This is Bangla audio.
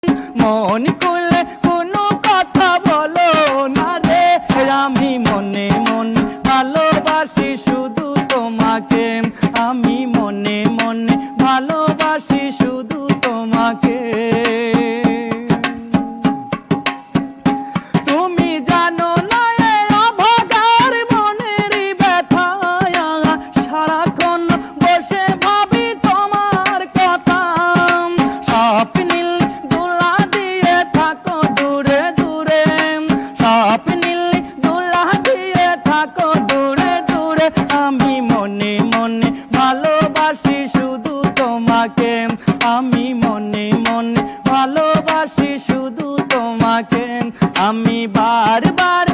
মন খুলে কোনো কথা বলো না রে, আমি মনে মনে ভালোবাসি শুধু তোমাকে, আমি মনে মনে ভালোবাসি শুধু তোমাকে। তুমি জানো না এ অভাগার মনেরই ব্যথা, সারাক্ষণ বসে ভাবি তোমার কথা। স্বপ্নিল দোলা দিয়ে থাকো দূরে দূরে, স্বপ্নিল দোলা দিয়ে থাকো দূরে দূরে, আমি মনে মনে ভালোবাসি শুধু তোমাকে, আমি মনে মনে ভালোবাসি শুধু তোমাকে। আমি বারবার